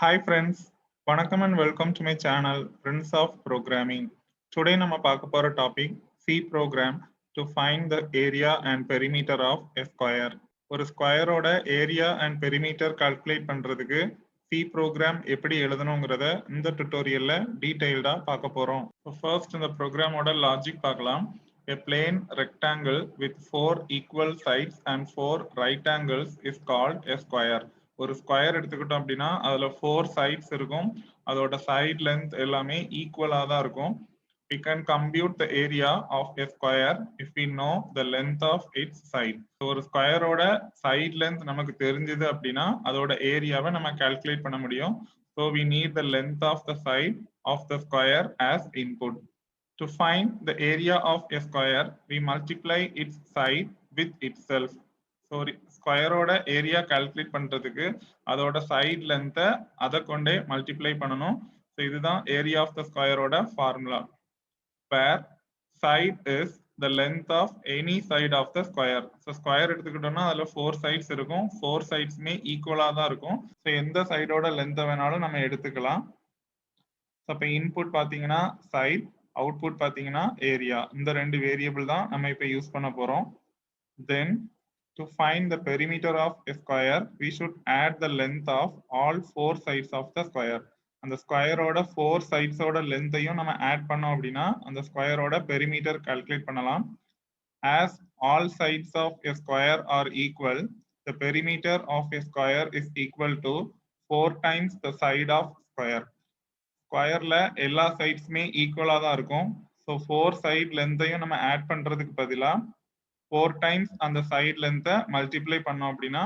Hi friends, வணக்கம் and welcome to my channel Friends of Programming. Today நம்ம பார்க்க போற topic C program to find the area and perimeter of a square. ஒரு ஸ்கொயரோட area and perimeter calculate பண்றதுக்கு C program எப்படி எழுதணுங்கிறத இந்த டுட்டோரியல்ல டீடைல்டா பார்க்க போறோம். ஃபர்ஸ்ட் இந்த ப்ரோக்ராமோட லாஜிக் பார்க்கலாம். A plane rectangle with 4 equal sides and 4 right angles is called a square. ஒரு ஸ்கொயர் எடுத்துக்கிட்டோம் அப்படின்னா அதுல 4 சைட்ஸ் இருக்கும். அதோட சைட் லென்த் எல்லாமே ஈக்குவலா தான் இருக்கும். We can compute the area of a square if we know the length of its side. ஒரு ஸ்கொயரோட சைட் லென்த் நமக்கு தெரிஞ்சது அப்படின்னா அதோட ஏரியாவை நம்ம கால்குலேட் பண்ண முடியும். So we need the length of the side of the square as input. To find the area of a square, we multiply its side with itself. So ஸ்கொயரோட ஏரியா கால்குலேட் பண்றதுக்கு அதோட சைட் லென்த்தை அதை கொண்டே multiply பண்ணணும். So இதுதான் area of the ஸ்கொயரோட formula. Where side is the length of any side of the square. So square எடுத்துக்கிட்டோம்னா அதில் 4 சைட்ஸ் இருக்கும். 4 சைட்ஸுமே ஈக்குவலாக தான் இருக்கும். ஸோ எந்த சைடோட லென்த்தை வேணாலும் நம்ம எடுத்துக்கலாம். ஸோ இப்போ இன்புட் பார்த்தீங்கன்னா சைட், அவுட்புட் பார்த்தீங்கன்னா ஏரியா. இந்த ரெண்டு வேரியபிள் தான் நம்ம இப்போ யூஸ் பண்ண போகிறோம். தென் to find the perimeter of a square, we should add the length of all 4 sides of the square. அந்த ஸ்கொயரோட 4 சைட்ஸோட லென்த்தையும் நம்ம ஆட் பண்ணோம் அப்படின்னா அந்த ஸ்கொயரோட பெரிமீட்டர் கால்குலேட் பண்ணலாம். As all sides of a square are equal, the perimeter of a square is equal to 4 times the side of square. ஸ்கொயர்ல எல்லா சைட்ஸுமே ஈக்குவலா தான் இருக்கும். ஸோ 4 சைட் லென்த்தையும் நம்ம ஆட் பண்றதுக்கு பதிலா 4 டைம்ஸ் அந்த சைட் லென்த்தை மல்டிப்ளை பண்ணோம் அப்படின்னா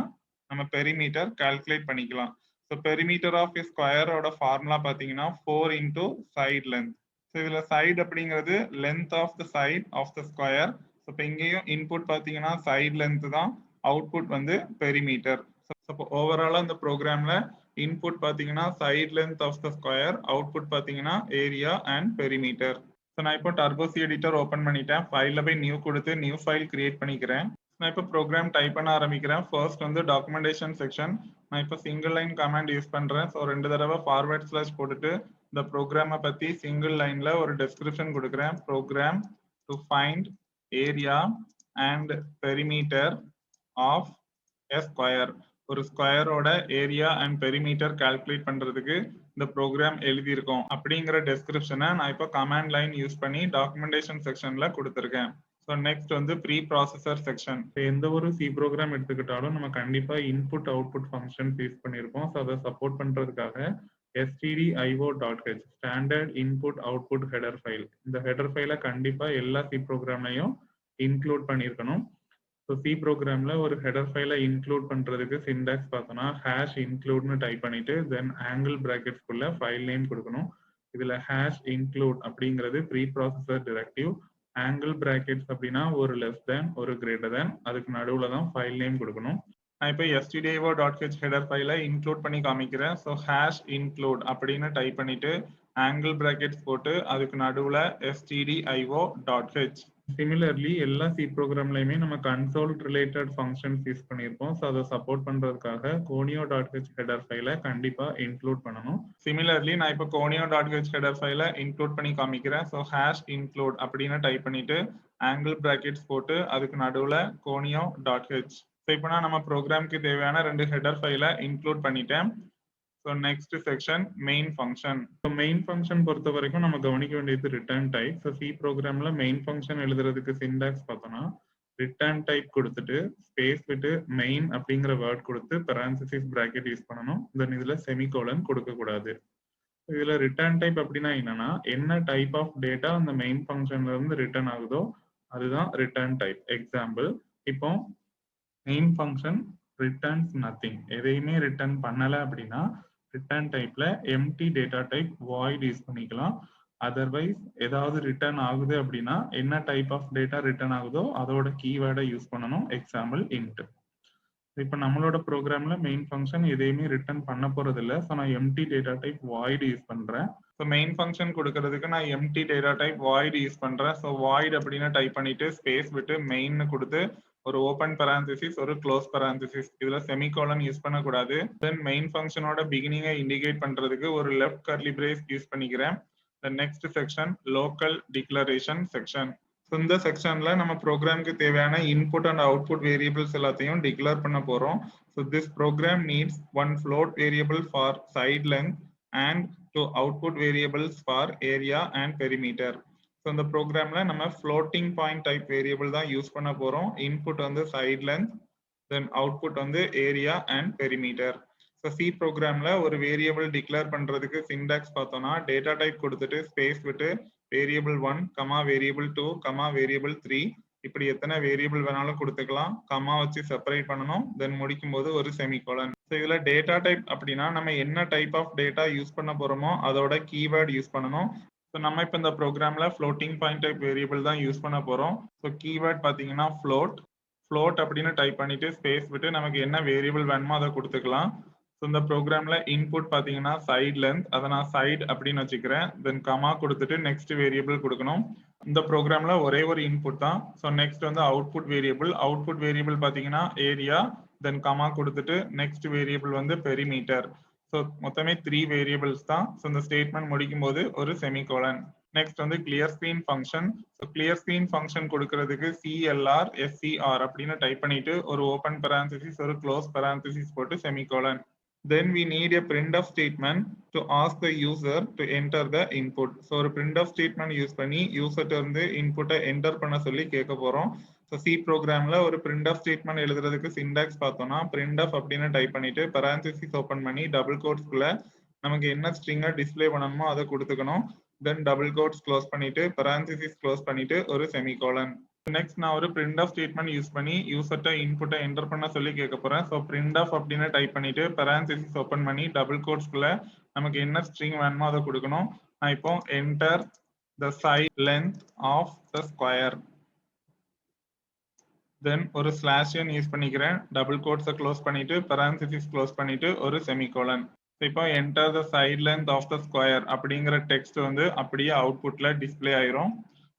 நம்ம பெரிமீட்டர் கால்குலேட் பண்ணிக்கலாம். ஸோ பெரிமீட்டர் ஆஃப் ஏ ஸ்கொயரோட ஃபார்முலா பார்த்தீங்கன்னா 4 இன்டூ சைட் லென்த். ஸோ இதில் சைடு அப்படிங்கிறது length of the side of the square. So இப்போ இங்கேயும் இன்புட் பார்த்தீங்கன்னா சைட் லென்த் தான், அவுட்புட் வந்து பெரிமீட்டர். ஸோ ஓவராலாக இந்த ப்ரோக்ராம்ல இன்புட் பார்த்தீங்கன்னா side length of the square, output பார்த்தீங்கன்னா ஏரியா அண்ட் பெரிமீட்டர். ஸோ நான் இப்போ டர்போசி எடிட்டர் ஓப்பன் பண்ணிட்டேன். ஃபைலில் போய் நியூ கொடுத்து நியூ ஃபைல் கிரியேட் பண்ணிக்கிறேன். நான் இப்போ ப்ரோக்ராம் டைப் பண்ண ஆரம்பிக்கிறேன். ஃபர்ஸ்ட் வந்து டாக்குமெண்டேஷன் செக்ஷன். நான் இப்போ சிங்கிள் லைன் கமாண்ட் யூஸ் பண்ணுறேன். ஸோ 2 தடவை ஃபார்வர்ட் ஸ்லாஷ் போட்டுட்டு இந்த ப்ரோக்ராமை பற்றி சிங்கிள் லைனில் ஒரு டெஸ்கிரிப்ஷன் கொடுக்குறேன். Program to find area and perimeter of a square. ஒரு ஸ்கொயரோட ஏரியா அண்ட் பெரிமீட்டர் கால்குலேட் பண்றதுக்கு இந்த ப்ரோக்ராம் எழுதியிருக்கோம் அப்படிங்கிற டெஸ்கிரிப்ஷனை நான் இப்போ கமாண்ட் லைன் யூஸ் பண்ணி டாக்குமெண்டேஷன் செக்ஷன்ல கொடுத்துருக்கேன். ஸோ நெக்ஸ்ட் வந்து ப்ரீ ப்ராசஸர் செக்ஷன். எந்த ஒரு சி ப்ரோக்ராம் எடுத்துக்கிட்டாலும் நம்ம கண்டிப்பா இன்புட் அவுட்புட் ஃபங்க்ஷன் யூஸ் பண்ணியிருப்போம். ஸோ அதை சப்போர்ட் பண்றதுக்காக stdio.h standard input output header file. இந்த ஹெடர் ஃபைலை கண்டிப்பா எல்லா சி ப்ரோக்ராம்லையும் இன்க்ளூட் பண்ணியிருக்கணும். ஸோ சி ப்ரோக்ராம்ல ஒரு ஹெடர் ஃபைலை இன்க்ளூட் பண்றதுக்கு சின்டாக்ஸ் பார்த்தோம்னா ஹேஷ் இன்க்ளூட்னு டைப் பண்ணிட்டு தென் ஆங்கிள் பிராக்கெட்ஸ்குள்ள ஃபைல் நேம் கொடுக்கணும். இதுல ஹேஷ் இன்க்ளூட் அப்படிங்கிறது preprocessor directive. Angle brackets அப்படின்னா ஒரு லெஸ் தேன் ஒரு கிரேட்டர் தேன், அதுக்கு நடுவுல தான் ஃபைல் நேம் கொடுக்கணும். நான் இப்போ stdio.h ஹெடர் ஃபைலை இன்க்ளூட் பண்ணி காமிக்கிறேன். ஸோ ஹேஷ் இன்க்ளூட் அப்படின்னு டைப் பண்ணிட்டு ஆங்கிள் பிராக்கெட்ஸ் போட்டு அதுக்கு நடுவுல stdio.h. சிமிலர்லி எல்லா சி ப்ரோக்ராம்லையுமே நம்ம கன்சோல் ரிலேட்டட் ஃபங்க்ஷன்ஸ் யூஸ் பண்ணியிருப்போம். ஸோ அதை சப்போர்ட் பண்றதுக்காக conio.h ஹெடர் ஃபைலை கண்டிப்பா இன்க்ளூட் பண்ணணும். சிமிலர்லி நான் இப்போ conio.h ஹெடர் ஃபைலை இன்க்ளூட் பண்ணி காமிக்கிறேன். ஸோ ஹேஷ் இன்க்ளூட் அப்படின்னு டைப் பண்ணிட்டு ஆங்கிள் பிராக்கெட்ஸ் போட்டு அதுக்கு நடுவுல conio.h. ஸோ இப்போ நான் நம்ம ப்ரோக்ராம்க்கு தேவையான 2 ஹெடர் ஃபைலை இன்க்ளூட் பண்ணிட்டேன். So next section main function. So main function பொறுத்த வரைக்கும் நம்ம கவனிக்க வேண்டியது ரிட்டர்ன் டைப். ஸோ சி ப்ரோக்ராம்ல மெயின் ஃபங்க்ஷன் எழுதுறதுக்கு சின்டாக்ஸ் பார்த்தோம்னா ரிட்டர்ன் டைப் கொடுத்துட்டு ஸ்பேஸ் விட்டு மெயின் அப்படிங்கிற வேர்ட் கொடுத்து பெரான்சிஸ் பிராக்கெட் யூஸ் பண்ணணும். தென் இதுல செமிகோலன் கொடுக்க கூடாது. இதுல ரிட்டர்ன் டைப் அப்படின்னா என்னன்னா என்ன டைப் ஆஃப் டேட்டா அந்த மெயின் ஃபங்க்ஷன்ல இருந்து ரிட்டர்ன் ஆகுதோ அதுதான் ரிட்டர்ன் டைப். எக்ஸாம்பிள், இப்போ மெயின் ஃபங்க்ஷன் ரிட்டர்ன்ஸ் நத்திங், எதையுமே ரிட்டர்ன் பண்ணல அப்படின்னா ரிட்டர்ன் டைப்ல empty data type void use பண்ணிக்கலாம். அதர்வைஸ் ஏதாவது ரிட்டர்ன் ஆகுது அப்படின்னா என்ன டைப் ஆஃப் டேட்டா ரிட்டர்ன் ஆகுதோ அதோட கீவேர்டை யூஸ் பண்ணணும். Example int. இப்போ நம்மளோட ப்ரோக்ராம்ல மெயின் ஃபங்க்ஷன் எதையுமே ரிட்டர்ன் பண்ண போறது இல்லை. ஸோ நான் empty data type void use பண்றேன். ஸோ மெயின் ஃபங்க்ஷன் கொடுக்கறதுக்கு நான் empty data type void use பண்றேன். ஸோ வாய்ட் அப்படின்னு டைப் பண்ணிட்டு ஸ்பேஸ் விட்டு மெயின் கொடுத்து ஒரு ஓப்பன் parenthesis ஒரு க்ளோஸ் parenthesis. இதுல செமிகோலன் யூஸ் பண்ணக்கூடாது. தென் மெயின் ஃபங்க்ஷனோட பிகினிங்கை இண்டிகேட் பண்றதுக்கு ஒரு லெஃப்ட் கர்லி பிரேஸ் யூஸ் பண்ணிக்கிறேன். The next section local declaration section. ஸோ இந்த செக்ஷன்ல நம்ம ப்ரோக்ராமுக்கு தேவையான இன்புட் அண்ட் அவுட்புட் வேரியபிள்ஸ் எல்லாத்தையும் டிக்ளேர் பண்ண போறோம். So this program needs one float variable for side length and two output variables for area and perimeter. So இந்த ப்ரோக்ராம்ல நம்ம ஃப்ளோட்டிங் பாயிண்ட் டைப் வேரியபிள் தான் யூஸ் பண்ண போறோம். இன்புட் வந்து சைட் லென்த், தென் அவுட்புட் வந்து area and perimeter. So C ப்ரோக்ராம்ல ஒரு வேரியபிள் டிக்ளேர் பண்றதுக்கு சின்டாக்ஸ் பார்த்தோம்னா டேட்டா டைப் கொடுத்துட்டு ஸ்பேஸ் விட்டு variable 1 comma variable 2 comma variable 3 இப்படி எத்தனை வேரியபிள் வேணாலும் கொடுத்துக்கலாம். கமா வச்சு செப்பரேட் பண்ணணும். தென் முடிக்கும் போது ஒரு செமிகோலன். ஸோ இதுல டேட்டா டைப் அப்படின்னா நம்ம என்ன டைப் ஆஃப் டேட்டா யூஸ் பண்ண போறோமோ அதோட கீவேர்ட் யூஸ் பண்ணணும். ஸோ நம்ம இப்போ இந்த ப்ரோக்ராம்ல ஃப்ளோட்டிங் பாயிண்ட் டைப் வேரியபிள் தான் யூஸ் பண்ண போறோம். ஸோ கீவேர்ட் பார்த்தீங்கன்னா ஃப்ளோட் அப்படின்னு டைப் பண்ணிட்டு ஸ்பேஸ் விட்டு நமக்கு என்ன வேரியபிள் வேணுமோ அதை கொடுத்துக்கலாம். ஸோ இந்த ப்ரோக்ராம்ல இன்புட் பார்த்தீங்கன்னா சைட் லென்த், அதை நான் சைட் அப்படின்னு வச்சுக்கிறேன். தென் கமா கொடுத்துட்டு நெக்ஸ்ட் வேரியபிள் கொடுக்கணும். இந்த ப்ரோக்ராம்ல ஒரே ஒரு இன்புட் தான். ஸோ நெக்ஸ்ட் வந்து அவுட்புட் வேரியபிள் பார்த்தீங்கன்னா ஏரியா, தென் கமா கொடுத்துட்டு நெக்ஸ்ட் வேரியபிள் வந்து பெரிமீட்டர். ஸோ மொத்தமே 3 வேரியபிள்ஸ் தான். ஸோ இந்த ஸ்டேட்மெண்ட் முடிக்கும் போது ஒரு செமிகோலன். நெக்ஸ்ட் வந்து clear screen function. So clear screen function கொடுக்கறதுக்கு CLR SCR அப்படின்னு டைப் பண்ணிட்டு ஒரு ஓப்பன் parenthesis ஒரு க்ளோஸ் parenthesis போட்டு semicolon. Then we need a printf statement to ask the user to enter the input. So ஒரு printf statement use பண்ணி யூசர்ட்ட இருந்து இன்புட்டை என்டர் பண்ண சொல்லி கேட்க போறோம். ஸோ சி ப்ரோக்ராம்ல ஒரு printf ஸ்டேட்மெண்ட் எழுதுறதுக்கு சின்டாக்ஸ் பார்த்தோம்னா printf அப்படின்னு டைப் பண்ணிட்டு parenthesis ஓப்பன் பண்ணி டபுள் கோட்ஸ்குள்ள நமக்கு என்ன ஸ்ட்ரிங்கை டிஸ்பிளே பண்ணணுமோ அதை கொடுத்துக்கணும். தென் டபுள் கோட்ஸ் க்ளோஸ் பண்ணிட்டு parenthesis க்ளோஸ் பண்ணிட்டு ஒரு செமிகோலன். நெக்ஸ்ட் நான் ஒரு printf ஸ்டேட்மெண்ட் யூஸ் பண்ணி யூசர்ட்ட இன்புட்டை என்டர் பண்ண சொல்லி கேட்க போறேன். ஸோ printf அப்படின்னு டைப் பண்ணிட்டு parenthesis ஓப்பன் பண்ணி டபுள் கோட்ஸ்குள்ள நமக்கு என்ன ஸ்ட்ரிங் வேணுமோ அதை கொடுக்கணும். நான் இப்போ enter the side length of the square, then ஒரு ஸ்லாஷ் யூஸ் பண்ணிக்கிறேன். டபுள் கோட்ஸை க்ளோஸ் பண்ணிட்டு parenthesis க்ளோஸ் பண்ணிட்டு ஒரு செமிகோலன். இப்போ enter the side length of the square அப்படிங்கிற டெக்ஸ்ட் வந்து அப்படியே அவுட்புட்ல டிஸ்பிளே ஆயிரும்.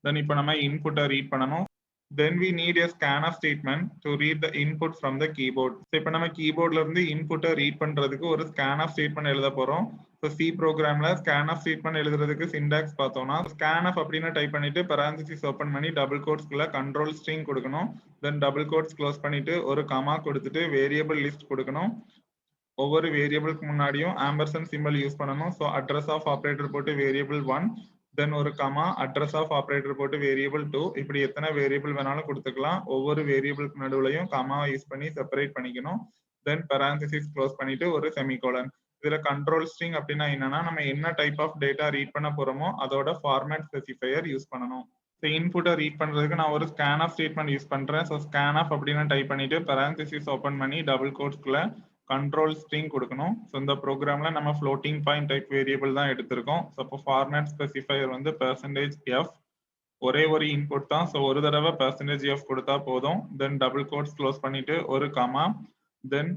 தென் இப்போ நம்ம இன்புட்டை ரீட் பண்ணணும். Then we need a scanf statement to read the input from the keyboard. So இப்போ நம்ம கீபோர்ட்ல இருந்து இன்புட்டை ரீட் பண்றதுக்கு ஒரு scanf statement எழுத போறோம். ஸோ சி ப்ரோக்ராம்ல scanf statement எழுதுறதுக்கு சின்டாக்ஸ் பார்த்தோம்னா scanf அப்படின்னு டைப் பண்ணிட்டு parenthesis ஓப்பன் பண்ணி டபுள் கோட்ஸ்குள்ள கண்ட்ரோல் ஸ்ட்ரிங் கொடுக்கணும். தென் டபுள் கோட்ஸ் க்ளோஸ் பண்ணிட்டு ஒரு கமா கொடுத்துட்டு வேரியபிள் லிஸ்ட் கொடுக்கணும். ஒவ்வொரு வேரியபிளுக்கு முன்னாடியும் ஆம்பர்சன் சிம்பிள் யூஸ் பண்ணணும். ஸோ அட்ரஸ் ஆஃப் ஆப்ரேட்டர் போட்டு வேரியபிள் 1, தென் ஒரு கமா அட்ரஸ் ஆஃப் ஆப்ரேட்டர் போட்டு வேரியபிள் 2 இப்படி எத்தனை வேரியபிள் வேணாலும் கொடுத்துக்கலாம். ஒவ்வொரு வேரியபிளுக்கு நடுவுலையும் கமாவை யூஸ் பண்ணி செப்பரேட் பண்ணிக்கணும். தென் parenthesis க்ளோஸ் பண்ணிட்டு ஒரு செமிகோலன். இதுல கண்ட்ரோல் ஸ்ட்ரிங் அப்படின்னா என்னன்னா நம்ம என்ன டைப் ஆஃப் டேட்டா ரீட் பண்ண போறோமோ அதோட ஃபார்மேட் ஸ்பெசிஃபையர் யூஸ் பண்ணணும். ஸோ இன்புட்டை ரீட் பண்றதுக்கு நான் ஒரு scanf ஸ்டேட்மெண்ட் யூஸ் பண்றேன். ஸோ scanf அப்படின்னு டைப் பண்ணிட்டு parenthesis ஓப்பன் பண்ணி டபுள் கோட்ஸ்குள்ள கண்ட்ரோல் ஸ்ட்ரிங் கொடுக்கணும். ஸோ இந்த ப்ரோக்ராம்ல நம்ம ஃப்ளோட்டிங் பாயிண்ட் டைப் வேரியபிள் தான் எடுத்திருக்கோம். ஸோ இப்போ ஃபார்மேட் ஸ்பெசிஃபையர் வந்து %f, ஒரே ஒரு இன்புட் தான். ஸோ ஒரு தடவை %f கொடுத்தா போதும். தென் டபுள் கோட்ஸ் க்ளோஸ் பண்ணிட்டு ஒரு comma, then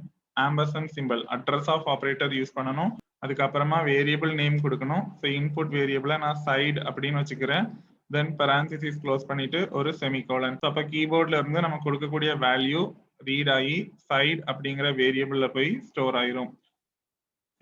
ampersand symbol address of operator use பண்ணணும். அதுக்கப்புறமா வேரியபிள் நேம் கொடுக்கணும். ஸோ இன்புட் வேரியபிளை நான் சைடு அப்படின்னு வச்சுக்கிறேன். தென் parenthesis க்ளோஸ் பண்ணிட்டு ஒரு செமிகோலன். ஸோ அப்போ கீபோர்ட்ல இருந்து நம்ம கொடுக்கக்கூடிய வேல்யூ ரீட் ஆகி சைட் அப்படிங்கிற வேரியபிள்ல போய் ஸ்டோர் ஆயிரும்.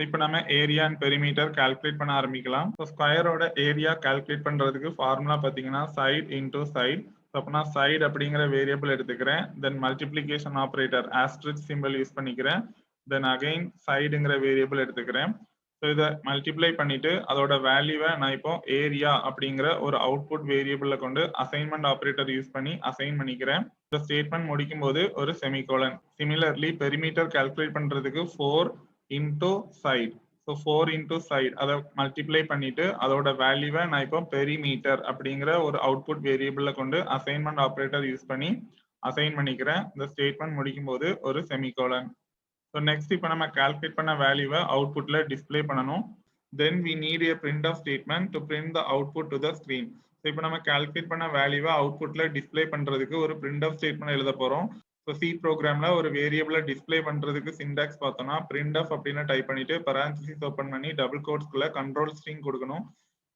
இப்போ நம்ம ஏரியா அண்ட் பெரிமீட்டர் கால்குலேட் பண்ண ஆரம்பிக்கலாம். ஸோ ஸ்கொயரோட ஏரியா கால்குலேட் பண்றதுக்கு ஃபார்முலா பார்த்தீங்கன்னா சைட் இன்டூ சைட். ஸோ அப்போ நான் சைட் அப்படிங்கிற வேரியபிள் எடுத்துக்கிறேன். Then multiplication operator asterisk symbol use பண்ணிக்கிறேன். தென் அகைன் சைடுங்கிற வேரியபிள் எடுத்துக்கிறேன். ஸோ இதை மல்டிப்ளை பண்ணிட்டு அதோட வேல்யூவை நான் இப்போ ஏரியா அப்படிங்கிற ஒரு அவுட்புட் வேரியபிள்ல கொண்டு அசைன்மெண்ட் ஆப்ரேட்டர் யூஸ் பண்ணி அசைன் பண்ணிக்கிறேன். இந்த ஸ்டேட்மெண்ட் முடிக்கும் போது ஒரு செமிகோலன். சிமிலர்லி பெரிமீட்டர் கால்குலேட் பண்றதுக்கு 4 into side. So 4 into side அதை மல்டிப்ளை பண்ணிட்டு அதோட வேல்யூவை நான் இப்போ பெரிமீட்டர் அப்படிங்கிற ஒரு அவுட்புட் வேரியபிள்ல கொண்டு அசைன்மெண்ட் ஆப்ரேட்டர் யூஸ் பண்ணி அசைன் பண்ணிக்கிறேன். இந்த ஸ்டேட்மெண்ட் முடிக்கும் போது ஒரு செமிகோலன். ஸோ நெக்ஸ்ட் இப்போ நம்ம கால்குலேட் பண்ண வேல்யூவை அவுட்புட்ல டிஸ்பிளே பண்ணணும். Then we need a printf statement to print the output to the screen. So இப்போ நம்ம கால்குலேட் பண்ண வேல்யூவை அவுட்புட்ல டிஸ்பிளே பண்றதுக்கு ஒரு printf ஸ்டேட்மெண்ட் எழுத போறோம். ஸோ சி ப்ரோக்ராம்ல ஒரு வேரியபிளை டிஸ்பிளே பண்றதுக்கு சின்டாக்ஸ் பார்த்தோம்னா printf அப்படின்னு டைப் பண்ணிட்டு parenthesis ஓப்பன் பண்ணி டபுள் கோட்ஸ்குள்ள கண்ட்ரோல் ஸ்ட்ரிங் கொடுக்கணும்.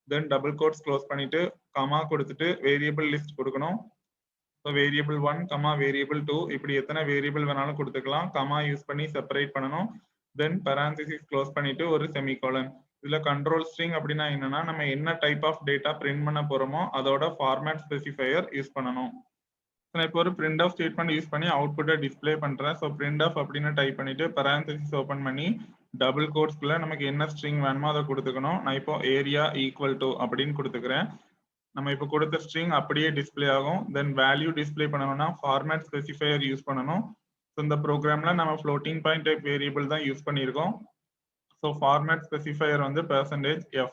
தென் டபுள் கோட்ஸ் க்ளோஸ் பண்ணிட்டு கமா கொடுத்துட்டு வேரியபிள் லிஸ்ட் கொடுக்கணும். ஸோ வேரியபிள் 1 கமா வேரியபிள் 2 இப்படி எத்தனை வேரியபிள் வேணாலும் கொடுத்துக்கலாம். கமா யூஸ் பண்ணி செப்பரேட் பண்ணணும். தென் பரான்திசிஸ் க்ளோஸ் பண்ணிட்டு ஒரு செமிகோலன். இதுல கண்ட்ரோல் ஸ்ட்ரிங் அப்படின்னா என்னன்னா நம்ம என்ன டைப் ஆஃப் டேட்டா பிரிண்ட் பண்ண போறோமோ அதோட ஃபார்மேட் ஸ்பெசிஃபையர் யூஸ் பண்ணணும். நான் இப்போ ஒரு பிரிண்ட் ஆஃப் ஸ்டேட்மெண்ட் யூஸ் பண்ணி அவுட்புட்டை டிஸ்பிளே பண்றேன். ஸோ பிரிண்ட் ஆஃப் அப்படின்னு டைப் பண்ணிட்டு பரான்திசிஸ் ஓப்பன் பண்ணி டபுள் கோட்ஸ்குள்ள நமக்கு என்ன ஸ்ட்ரிங் வேணுமோ அதை கொடுத்துக்கணும். நான் இப்போ ஏரியா ஈக்குவல் டு அப்படின்னு கொடுத்துக்கிறேன். நம்ம இப்போ கொடுத்த ஸ்ட்ரிங் அப்படியே டிஸ்பிளே ஆகும். தென் வேல்யூ டிஸ்பிளே பண்ணணும்னா ஃபார்மேட் ஸ்பெசிஃபையர் யூஸ் பண்ணணும். ஸோ இந்த ப்ரோக்ராம்ல நம்ம ஃப்ளோட்டிங் பாயிண்ட் டைப் வேரியபிள் தான் யூஸ் பண்ணியிருக்கோம். ஸோ ஃபார்மேட் ஸ்பெசிஃபையர் வந்து %f.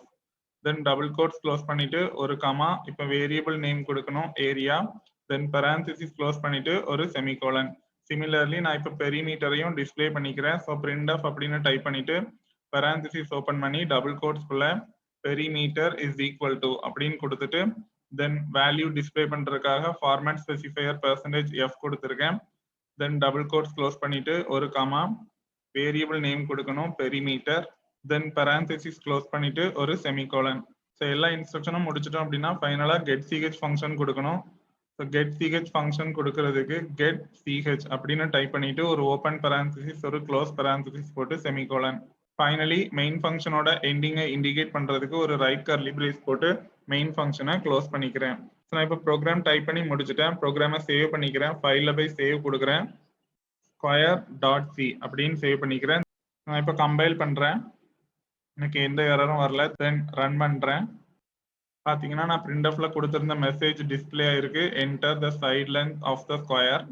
Then double quotes close பண்ணிட்டு ஒரு கமா, இப்போ வேரியபிள் நேம் கொடுக்கணும் ஏரியா. தென் பரான்திசிஸ் க்ளோஸ் பண்ணிட்டு ஒரு செமிகோலன். சிமிலர்லி நான் இப்போ பெரிமீட்டரையும் டிஸ்பிளே பண்ணிக்கிறேன். ஸோ பிரிண்ட் ஆஃப் அப்படின்னு டைப் பண்ணிட்டு பரான்திசிஸ் ஓப்பன் பண்ணி டபுள் கோட்ஸ்குள்ள பெரிமீட்டர் இஸ் ஈக்குவல் டு அப்படின்னு கொடுத்துட்டு தென் வேல்யூ டிஸ்பிளே பண்றதுக்காக ஃபார்மேட் ஸ்பெசிஃபையர் %f கொடுத்துருக்கேன். தென் டபுள் கோட்ஸ் க்ளோஸ் பண்ணிட்டு ஒரு கமா, வேரியபிள் நேம் கொடுக்கணும் பெரிமீட்டர். தென் பரான்திசிஸ் க்ளோஸ் பண்ணிட்டு ஒரு செமிகோலன். ஸோ எல்லா இன்ஸ்ட்ரக்ஷனும் முடிச்சிட்டோம் அப்படின்னா ஃபைனலா கெட் சிஹெச் ஃபங்க்ஷன் கொடுக்கணும். ஸோ கெட் சிஹெச் ஃபங்க்ஷன் கொடுக்கறதுக்கு கெட் சிஹெச் அப்படின்னு டைப் பண்ணிட்டு ஒரு ஓப்பன் பரான்திசிஸ் ஒரு க்ளோஸ் பரான்திசிஸ் போட்டு செமிகோலன். ஃபைனலி மெயின் ஃபங்க்ஷனோட எண்டிங்கை இண்டிகேட் பண்றதுக்கு ஒரு ரைட் கர்லி பிரேஸ் போட்டு மெயின் ஃபங்க்ஷனை க்ளோஸ் பண்ணிக்கிறேன். ஸோ நான் இப்போ ப்ரோக்ராம் டைப் பண்ணி முடிச்சுட்டேன். ப்ரோக்ராமை சேவ் பண்ணிக்கிறேன். ஃபைலில் போய் சேவ் கொடுக்குறேன். square.c அப்படின்னு சேவ் பண்ணிக்கிறேன். நான் இப்போ கம்பைல் பண்றேன். எனக்கு எந்த எரரும் வரல. தென் ரன் பண்றேன். பாத்தீங்கன்னா நான் பிரிண்ட் ஆஃப்ல கொடுத்திருந்த மெசேஜ் டிஸ்பிளே ஆயிருக்கு. Enter the side length of the square.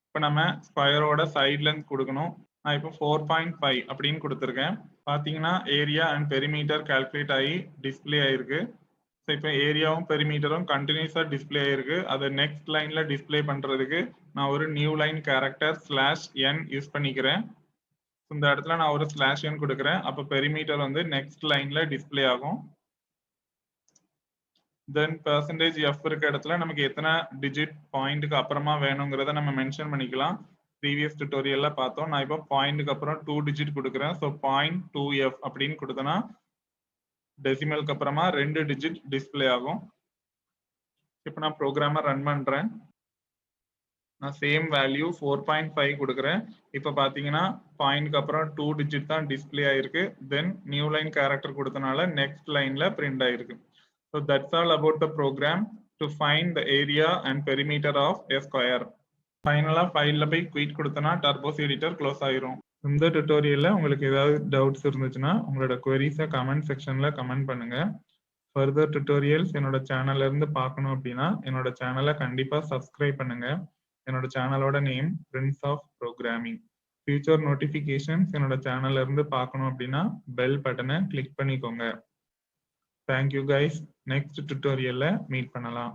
இப்போ நம்ம ஸ்கொயரோட சைட் லென்த் கொடுக்கணும். நான் இப்போ 4.5 அப்படின்னு கொடுத்துருக்கேன். பாத்தீங்கன்னா ஏரியா அண்ட் பெரிமீட்டர் கால்குலேட் ஆகி டிஸ்பிளே ஆயிருக்கு. ஸோ இப்போ ஏரியாவும் பெரிமீட்டரும் கண்டினியூஸா டிஸ்பிளே ஆயிருக்கு. அதை நெக்ஸ்ட் லைன்ல டிஸ்பிளே பண்றதுக்கு நான் ஒரு new line character /n use பண்ணிக்கிறேன். இந்த இடத்துல நான் ஒரு /n கொடுக்குறேன். அப்போ பெரிமீட்டர் வந்து நெக்ஸ்ட் லைன்ல டிஸ்பிளே ஆகும். தென் %f இருக்க இடத்துல நமக்கு எத்தனை டிஜிட் பாயிண்ட்டுக்கு அப்புறமா வேணுங்கிறத நம்ம மென்ஷன் பண்ணிக்கலாம். ப்ரீவியஸ் டுட்டோரியல்ல பார்த்தோம். நான் இப்போ பாயிண்ட்டுக்கு அப்புறம் 2 டிஜிட் கொடுக்குறேன். ஸோ 0.2f அப்படின்னு கொடுத்தனா டெசிமலுக்கு அப்புறமா 2 டிஜிட் டிஸ்பிளே ஆகும். இப்போ நான் ப்ரோக்ராமை ரன் பண்றேன். நான் சேம் வேல்யூ 4.5 கொடுக்குறேன். இப்போ பார்த்தீங்கன்னா பாயிண்ட்க்கு அப்புறம் 2 டிஜிட் தான் டிஸ்பிளே ஆயிருக்கு. தென் நியூ லைன் கேரக்டர் கொடுத்தனால நெக்ஸ்ட் லைன்ல பிரிண்ட் ஆயிருக்கு. So that's all about the program to find the area and perimeter of a square. ஃபைனலா ஃபைல்ல போய் குயிட் கொடுத்தனா டர்போஸ் எடிட்டர் க்ளோஸ் ஆயிரும். இந்த டுட்டோரியல்ல உங்களுக்கு ஏதாவது டவுட்ஸ் இருந்துச்சுன்னா உங்களோட குவரிஸை கமெண்ட் செக்ஷன்ல கமெண்ட் பண்ணுங்க. ஃபர்தர் டுட்டோரியல்ஸ் என்னோட சேனல்ல இருந்து பார்க்கணும் அப்படின்னா என்னோட சேனலை கண்டிப்பா சப்ஸ்கிரைப் பண்ணுங்க. என்னோட சேனலோட name Prince of Programming. Future notifications என்னோட சேனல்ல இருந்து பார்க்கணும் அப்படின்னா பெல் பட்டனை கிளிக் பண்ணிக்கோங்க. Thank you guys. Next tutorial meet பண்ணலாம்.